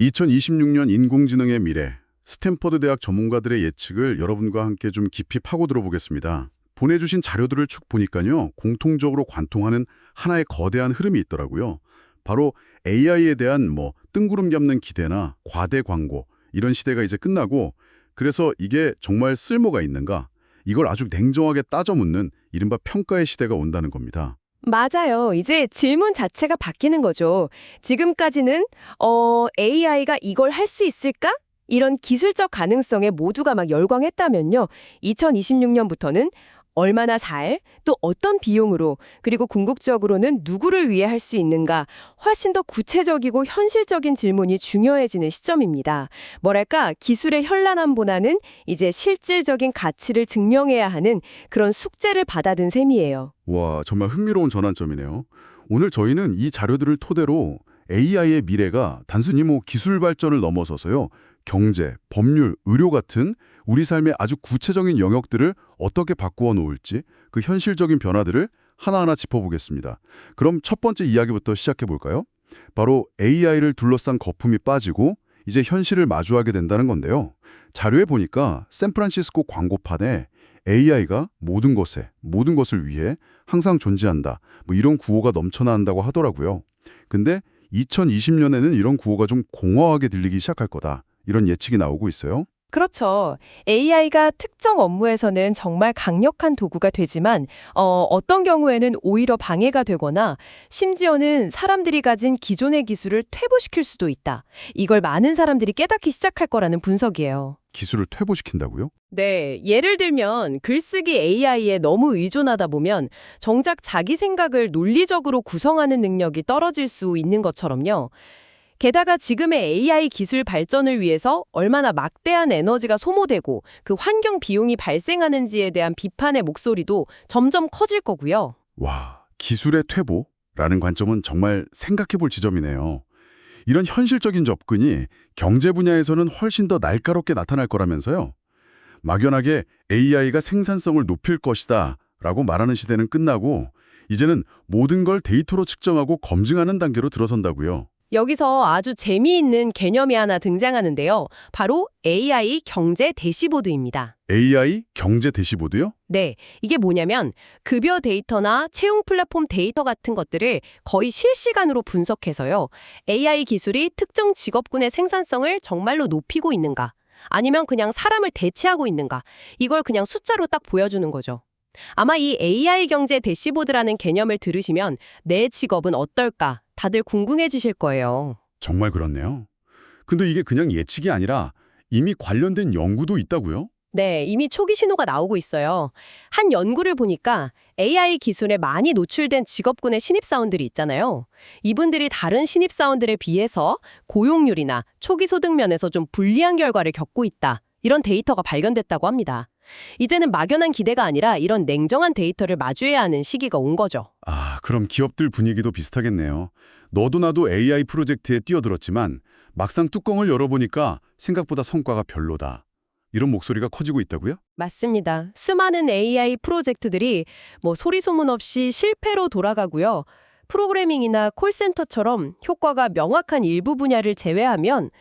2026년 인공지능의 미래, 스탠퍼드 대학 전문가들의 예측을 여러분과 함께 좀 깊이 파고들어 보겠습니다. 보내주신 자료들을 쭉 보니까요, 공통적으로 관통하는 하나의 거대한 흐름이 있더라고요. 바로 AI에 대한 뜬구름 잡는 기대나 과대 광고, 이런 시대가 이제 끝나고, 그래서 이게 정말 쓸모가 있는가? 이걸 아주 냉정하게 따져 묻는 이른바 평가의 시대가 온다는 겁니다. 맞아요. 이제 질문 자체가 바뀌는 거죠. 지금까지는 AI가 이걸 할 수 있을까? 이런 기술적 가능성에 모두가 막 열광했다면요. 2026년부터는 얼마나 또 어떤 비용으로, 그리고 궁극적으로는 누구를 위해 할 수 있는가, 훨씬 더 구체적이고 현실적인 질문이 중요해지는 시점입니다. 뭐랄까, 기술의 현란함보다는 이제 실질적인 가치를 증명해야 하는 그런 숙제를 받아든 셈이에요. 와, 정말 흥미로운 전환점이네요. 오늘 저희는 이 자료들을 토대로 AI의 미래가 단순히 기술 발전을 넘어서서요, 경제, 법률, 의료 같은 우리 삶의 아주 구체적인 영역들을 어떻게 바꾸어 놓을지 그 현실적인 변화들을 하나하나 짚어보겠습니다. 그럼 첫 번째 이야기부터 시작해 볼까요? 바로 AI를 둘러싼 거품이 빠지고 이제 현실을 마주하게 된다는 건데요. 자료에 보니까 샌프란시스코 광고판에 AI가 모든 것을 위해 항상 존재한다. 이런 구호가 넘쳐난다고 하더라고요. 근데 2020년에는 이런 구호가 좀 공허하게 들리기 시작할 거다. 이런 예측이 나오고 있어요. 그렇죠. AI가 특정 업무에서는 정말 강력한 도구가 되지만 어떤 경우에는 오히려 방해가 되거나 심지어는 사람들이 가진 기존의 기술을 퇴보시킬 수도 있다. 이걸 많은 사람들이 깨닫기 시작할 거라는 분석이에요. 기술을 퇴보시킨다고요? 네, 예를 들면 글쓰기 AI에 너무 의존하다 보면 정작 자기 생각을 논리적으로 구성하는 능력이 떨어질 수 있는 것처럼요. 게다가 지금의 AI 기술 발전을 위해서 얼마나 막대한 에너지가 소모되고 그 환경 비용이 발생하는지에 대한 비판의 목소리도 점점 커질 거고요. 와, 기술의 퇴보라는 관점은 정말 생각해 볼 지점이네요. 이런 현실적인 접근이 경제 분야에서는 훨씬 더 날카롭게 나타날 거라면서요. 막연하게 AI가 생산성을 높일 것이다 라고 말하는 시대는 끝나고 이제는 모든 걸 데이터로 측정하고 검증하는 단계로 들어선다고요. 여기서 아주 재미있는 개념이 하나 등장하는데요. 바로 AI 경제 대시보드입니다. AI 경제 대시보드요? 네, 이게 뭐냐면 급여 데이터나 채용 플랫폼 데이터 같은 것들을 거의 실시간으로 분석해서요. AI 기술이 특정 직업군의 생산성을 정말로 높이고 있는가, 아니면 그냥 사람을 대체하고 있는가, 이걸 그냥 숫자로 딱 보여주는 거죠. 아마 이 AI 경제 대시보드라는 개념을 들으시면 내 직업은 어떨까 다들 궁금해지실 거예요. 정말 그렇네요. 근데 이게 그냥 예측이 아니라 이미 관련된 연구도 있다고요? 네, 이미 초기 신호가 나오고 있어요. 한 연구를 보니까 AI 기술에 많이 노출된 직업군의 신입사원들이 있잖아요. 이분들이 다른 신입사원들에 비해서 고용률이나 초기 소득 면에서 좀 불리한 결과를 겪고 있다. 이런 데이터가 발견됐다고 합니다. 이제는 막연한 기대가 아니라 이런 냉정한 데이터를 마주해야 하는 시기가 온 거죠. 아, 그럼 기업들 분위기도 비슷하겠네요. 너도 나도 AI 프로젝트에 뛰어들었지만 막상 뚜껑을 열어보니까 생각보다 성과가 별로다. 이런 목소리가 커지고 있다고요? 맞습니다. 수많은 AI 프로젝트들이 소리 소문 없이 실패로 돌아가고요. 프로그래밍이나 콜센터처럼 효과가 명확한 일부 분야를 제외하면,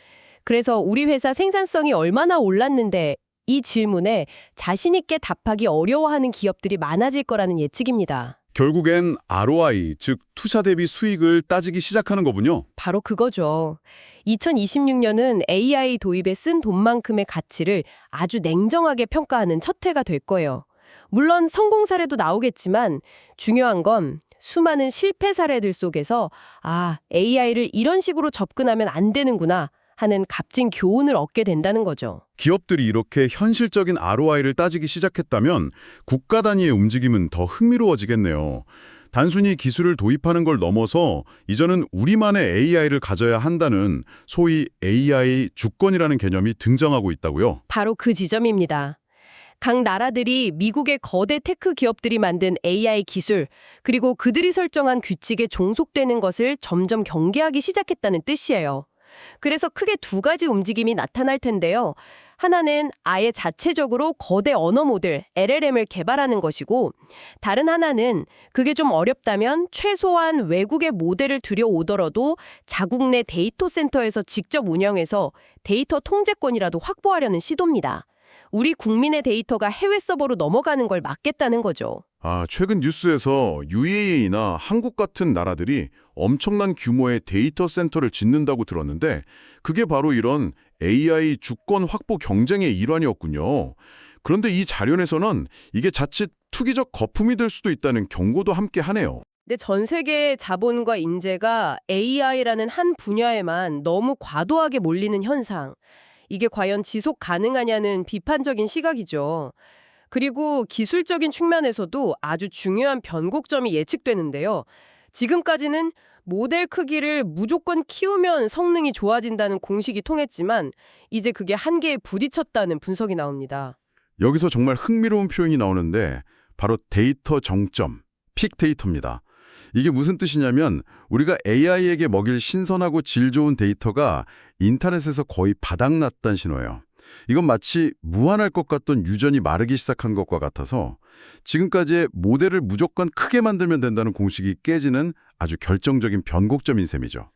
그래서 우리 회사 생산성이 얼마나 올랐는데 이 질문에 자신 있게 답하기 어려워하는 기업들이 많아질 거라는 예측입니다. 결국엔 ROI, 즉 투자 대비 수익을 따지기 시작하는 거군요. 바로 그거죠. 2026년은 AI 도입에 쓴 돈만큼의 가치를 아주 냉정하게 평가하는 첫 해가 될 거예요. 물론 성공 사례도 나오겠지만 중요한 건 수많은 실패 사례들 속에서 AI를 이런 식으로 접근하면 안 되는구나 하는 값진 교훈을 얻게 된다는 거죠. 기업들이 이렇게 현실적인 ROI를 따지기 시작했다면 국가 단위의 움직임은 더 흥미로워지겠네요. 단순히 기술을 도입하는 걸 넘어서 이제는 우리만의 AI를 가져야 한다는 소위 AI 주권이라는 개념이 등장하고 있다고요. 바로 그 지점입니다. 각 나라들이 미국의 거대 테크 기업들이 만든 AI 기술, 그리고 그들이 설정한 규칙에 종속되는 것을 점점 경계하기 시작했다는 뜻이에요. 그래서 크게 두 가지 움직임이 나타날 텐데요. 하나는 아예 자체적으로 거대 언어 모델 LLM을 개발하는 것이고, 다른 하나는 그게 좀 어렵다면 최소한 외국의 모델을 들여오더라도 자국 내 데이터 센터에서 직접 운영해서 데이터 통제권이라도 확보하려는 시도입니다. 우리 국민의 데이터가 해외 서버로 넘어가는 걸 막겠다는 거죠. 최근 뉴스에서 UAE나 한국 같은 나라들이 엄청난 규모의 데이터 센터를 짓는다고 들었는데 그게 바로 이런 AI 주권 확보 경쟁의 일환이었군요. 그런데 이 자료에서는 이게 자칫 투기적 거품이 될 수도 있다는 경고도 함께 하네요. 근데 전 세계의 자본과 인재가 AI라는 한 분야에만 너무 과도하게 몰리는 현상. 이게 과연 지속 가능하냐는 비판적인 시각이죠. 그리고 기술적인 측면에서도 아주 중요한 변곡점이 예측되는데요. 지금까지는 모델 크기를 무조건 키우면 성능이 좋아진다는 공식이 통했지만 이제 그게 한계에 부딪혔다는 분석이 나옵니다. 여기서 정말 흥미로운 표현이 나오는데 바로 데이터 정점, 픽데이터입니다. 이게 무슨 뜻이냐면 우리가 AI에게 먹일 신선하고 질 좋은 데이터가 인터넷에서 거의 바닥났다는 신호예요. 이건 마치 무한할 것 같던 유전이 마르기 시작한 것과 같아서 지금까지의 모델을 무조건 크게 만들면 된다는 공식이 깨지는 아주 결정적인 변곡점인 셈이죠.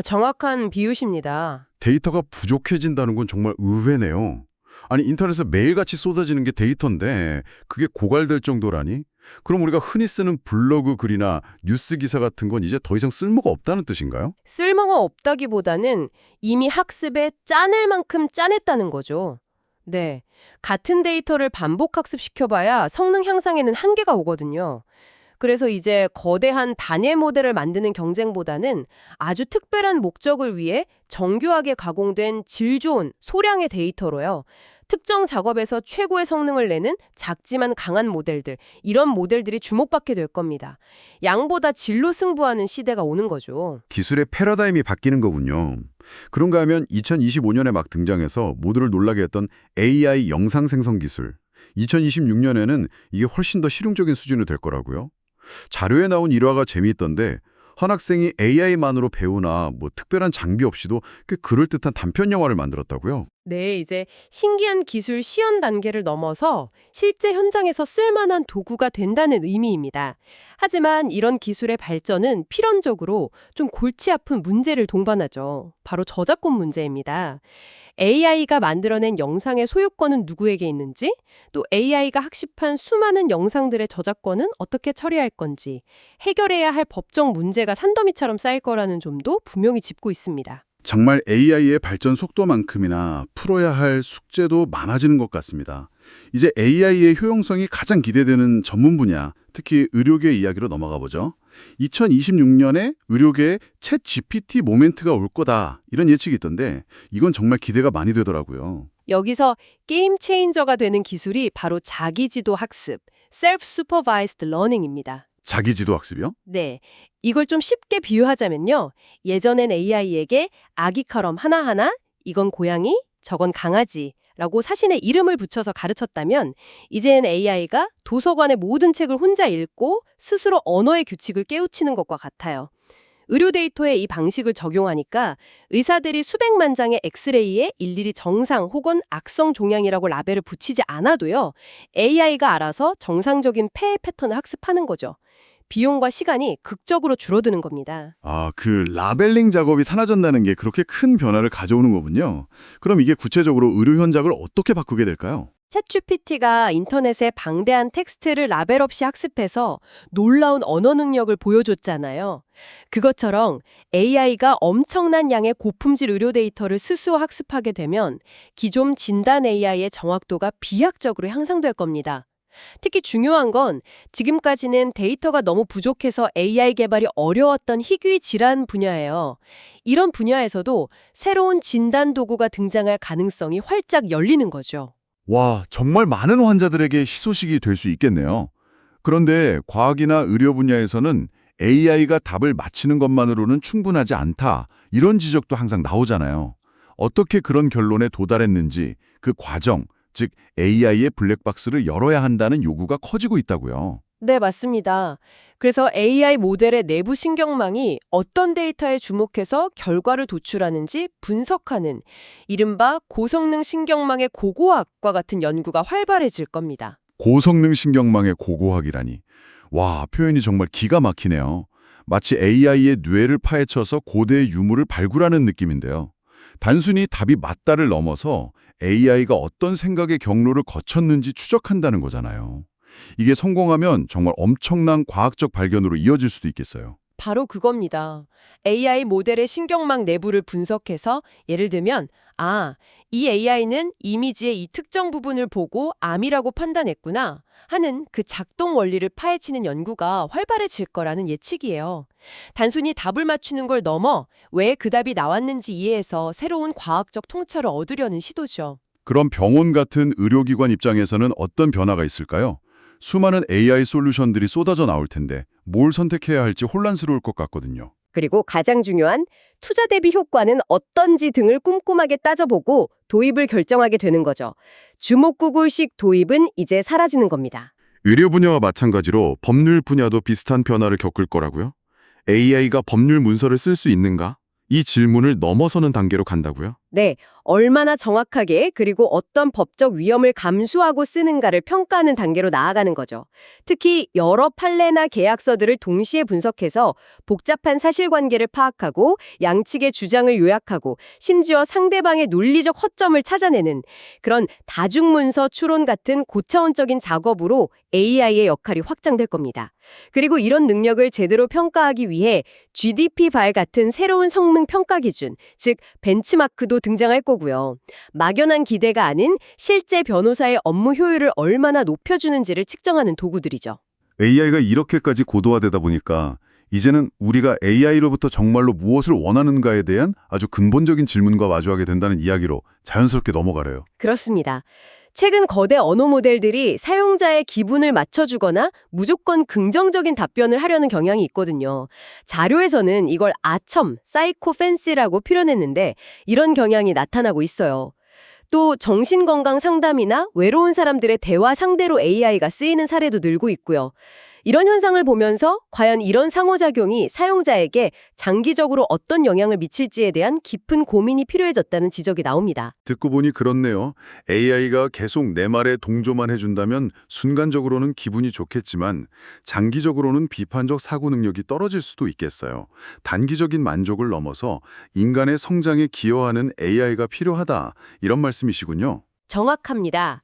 정확한 비유십니다. 데이터가 부족해진다는 건 정말 의외네요. 아니 인터넷에 매일같이 쏟아지는 게 데이터인데 그게 고갈될 정도라니? 그럼 우리가 흔히 쓰는 블로그 글이나 뉴스 기사 같은 건 이제 더 이상 쓸모가 없다는 뜻인가요? 쓸모가 없다기보다는 이미 학습에 짜낼 만큼 짜냈다는 거죠. 네, 같은 데이터를 반복 학습시켜봐야 성능 향상에는 한계가 오거든요. 그래서 이제 거대한 단일 모델을 만드는 경쟁보다는 아주 특별한 목적을 위해 정교하게 가공된 질 좋은 소량의 데이터로요. 특정 작업에서 최고의 성능을 내는 작지만 강한 모델들, 이런 모델들이 주목받게 될 겁니다. 양보다 질로 승부하는 시대가 오는 거죠. 기술의 패러다임이 바뀌는 거군요. 그런가 하면 2025년에 막 등장해서 모두를 놀라게 했던 AI 영상 생성 기술. 2026년에는 이게 훨씬 더 실용적인 수준이 될 거라고요. 자료에 나온 일화가 재미있던데 한 학생이 AI만으로 배우나 특별한 장비 없이도 꽤 그럴듯한 단편 영화를 만들었다고요. 네, 이제 신기한 기술 시연 단계를 넘어서 실제 현장에서 쓸만한 도구가 된다는 의미입니다. 하지만 이런 기술의 발전은 필연적으로 좀 골치 아픈 문제를 동반하죠. 바로 저작권 문제입니다. AI가 만들어낸 영상의 소유권은 누구에게 있는지, 또 AI가 학습한 수많은 영상들의 저작권은 어떻게 처리할 건지, 해결해야 할 법적 문제가 산더미처럼 쌓일 거라는 점도 분명히 짚고 있습니다. 정말 AI의 발전 속도만큼이나 풀어야 할 숙제도 많아지는 것 같습니다. 이제 AI의 효용성이 가장 기대되는 전문 분야, 특히 의료계 이야기로 넘어가 보죠. 2026년에 의료계에 챗 GPT 모멘트가 올 거다 이런 예측이 있던데 이건 정말 기대가 많이 되더라고요. 여기서 게임 체인저가 되는 기술이 바로 자기지도 학습, Self-Supervised Learning입니다. 자기지도 학습이요? 네, 이걸 좀 쉽게 비유하자면요. 예전엔 AI에게 아기처럼 하나하나 이건 고양이, 저건 강아지 라고 사신의 이름을 붙여서 가르쳤다면 이제는 AI가 도서관의 모든 책을 혼자 읽고 스스로 언어의 규칙을 깨우치는 것과 같아요. 의료 데이터에 이 방식을 적용하니까 의사들이 수백만 장의 엑스레이에 일일이 정상 혹은 악성 종양이라고 라벨을 붙이지 않아도요. AI가 알아서 정상적인 폐해 패턴을 학습하는 거죠. 비용과 시간이 극적으로 줄어드는 겁니다. 그 라벨링 작업이 사라진다는 게 그렇게 큰 변화를 가져오는 거군요. 그럼 이게 구체적으로 의료 현장을 어떻게 바꾸게 될까요? 챗GPT가 인터넷에 방대한 텍스트를 라벨 없이 학습해서 놀라운 언어 능력을 보여줬잖아요. 그것처럼 AI가 엄청난 양의 고품질 의료 데이터를 스스로 학습하게 되면 기존 진단 AI의 정확도가 비약적으로 향상될 겁니다. 특히 중요한 건 지금까지는 데이터가 너무 부족해서 AI 개발이 어려웠던 희귀 질환 분야예요. 이런 분야에서도 새로운 진단 도구가 등장할 가능성이 활짝 열리는 거죠. 와, 정말 많은 환자들에게 희소식이 될 수 있겠네요. 그런데 과학이나 의료 분야에서는 AI가 답을 맞히는 것만으로는 충분하지 않다. 이런 지적도 항상 나오잖아요. 어떻게 그런 결론에 도달했는지 그 과정, 즉 AI의 블랙박스를 열어야 한다는 요구가 커지고 있다고요. 네, 맞습니다. 그래서 AI 모델의 내부 신경망이 어떤 데이터에 주목해서 결과를 도출하는지 분석하는 이른바 고성능 신경망의 고고학과 같은 연구가 활발해질 겁니다. 고성능 신경망의 고고학이라니. 와, 표현이 정말 기가 막히네요. 마치 AI의 뇌를 파헤쳐서 고대의 유물을 발굴하는 느낌인데요. 단순히 답이 맞다를 넘어서 AI가 어떤 생각의 경로를 거쳤는지 추적한다는 거잖아요. 이게 성공하면 정말 엄청난 과학적 발견으로 이어질 수도 있겠어요. 바로 그겁니다. AI 모델의 신경망 내부를 분석해서 예를 들면 이 AI는 이미지의 이 특정 부분을 보고 암이라고 판단했구나 하는 그 작동 원리를 파헤치는 연구가 활발해질 거라는 예측이에요. 단순히 답을 맞추는 걸 넘어 왜 그 답이 나왔는지 이해해서 새로운 과학적 통찰을 얻으려는 시도죠. 그럼 병원 같은 의료기관 입장에서는 어떤 변화가 있을까요? 수많은 AI 솔루션들이 쏟아져 나올 텐데 뭘 선택해야 할지 혼란스러울 것 같거든요. 그리고 가장 중요한 투자 대비 효과는 어떤지 등을 꼼꼼하게 따져보고 도입을 결정하게 되는 거죠. 주목구글식 도입은 이제 사라지는 겁니다. 의료 분야와 마찬가지로 법률 분야도 비슷한 변화를 겪을 거라고요? AI가 법률 문서를 쓸 수 있는가? 이 질문을 넘어서는 단계로 간다고요? 네, 얼마나 정확하게 그리고 어떤 법적 위험을 감수하고 쓰는가를 평가하는 단계로 나아가는 거죠. 특히 여러 판례나 계약서들을 동시에 분석해서 복잡한 사실관계를 파악하고 양측의 주장을 요약하고 심지어 상대방의 논리적 허점을 찾아내는 그런 다중문서 추론 같은 고차원적인 작업으로 AI의 역할이 확장될 겁니다. 그리고 이런 능력을 제대로 평가하기 위해 GDP-발 같은 새로운 성능 평가 기준, 즉 벤치마크도 등장할 거고요. 막연한 기대가 아닌 실제 변호사의 업무 효율을 얼마나 높여주는지를 측정하는 도구들이죠. AI가 이렇게까지 고도화되다 보니까 이제는 우리가 AI로부터 정말로 무엇을 원하는가에 대한 아주 근본적인 질문과 마주하게 된다는 이야기로 자연스럽게 넘어가려요. 그렇습니다. 최근 거대 언어 모델들이 사용자의 기분을 맞춰주거나 무조건 긍정적인 답변을 하려는 경향이 있거든요. 자료에서는 이걸 아첨, 사이코 팬시라고 표현했는데 이런 경향이 나타나고 있어요. 또 정신건강 상담이나 외로운 사람들의 대화 상대로 AI가 쓰이는 사례도 늘고 있고요. 이런 현상을 보면서 과연 이런 상호작용이 사용자에게 장기적으로 어떤 영향을 미칠지에 대한 깊은 고민이 필요해졌다는 지적이 나옵니다. 듣고 보니 그렇네요. AI가 계속 내 말에 동조만 해준다면 순간적으로는 기분이 좋겠지만 장기적으로는 비판적 사고 능력이 떨어질 수도 있겠어요. 단기적인 만족을 넘어서 인간의 성장에 기여하는 AI가 필요하다. 이런 말씀이시군요. 정확합니다.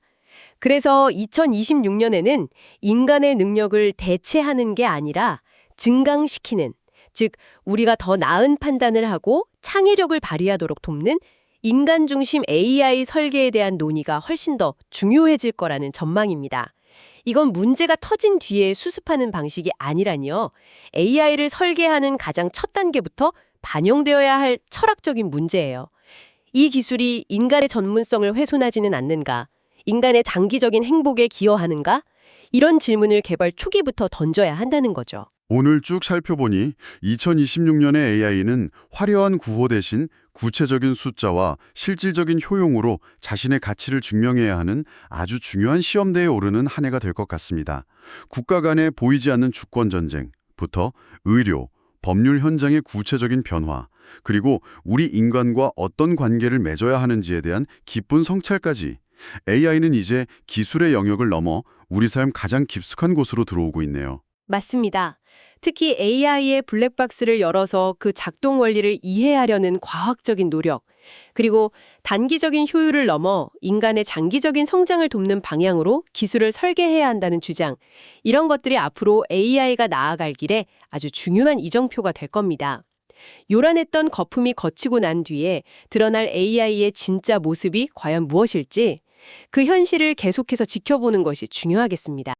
그래서 2026년에는 인간의 능력을 대체하는 게 아니라 증강시키는, 즉 우리가 더 나은 판단을 하고 창의력을 발휘하도록 돕는 인간 중심 AI 설계에 대한 논의가 훨씬 더 중요해질 거라는 전망입니다. 이건 문제가 터진 뒤에 수습하는 방식이 아니라니요. AI를 설계하는 가장 첫 단계부터 반영되어야 할 철학적인 문제예요. 이 기술이 인간의 전문성을 훼손하지는 않는가? 인간의 장기적인 행복에 기여하는가? 이런 질문을 개발 초기부터 던져야 한다는 거죠. 오늘 쭉 살펴보니 2026년의 AI는 화려한 구호 대신 구체적인 숫자와 실질적인 효용으로 자신의 가치를 증명해야 하는 아주 중요한 시험대에 오르는 한 해가 될 것 같습니다. 국가 간의 보이지 않는 주권 전쟁부터 의료, 법률 현장의 구체적인 변화, 그리고 우리 인간과 어떤 관계를 맺어야 하는지에 대한 깊은 성찰까지 AI는 이제 기술의 영역을 넘어 우리 삶 가장 깊숙한 곳으로 들어오고 있네요. 맞습니다. 특히 AI의 블랙박스를 열어서 그 작동 원리를 이해하려는 과학적인 노력, 그리고 단기적인 효율을 넘어 인간의 장기적인 성장을 돕는 방향으로 기술을 설계해야 한다는 주장, 이런 것들이 앞으로 AI가 나아갈 길에 아주 중요한 이정표가 될 겁니다. 요란했던 거품이 거치고 난 뒤에 드러날 AI의 진짜 모습이 과연 무엇일지 그 현실을 계속해서 지켜보는 것이 중요하겠습니다.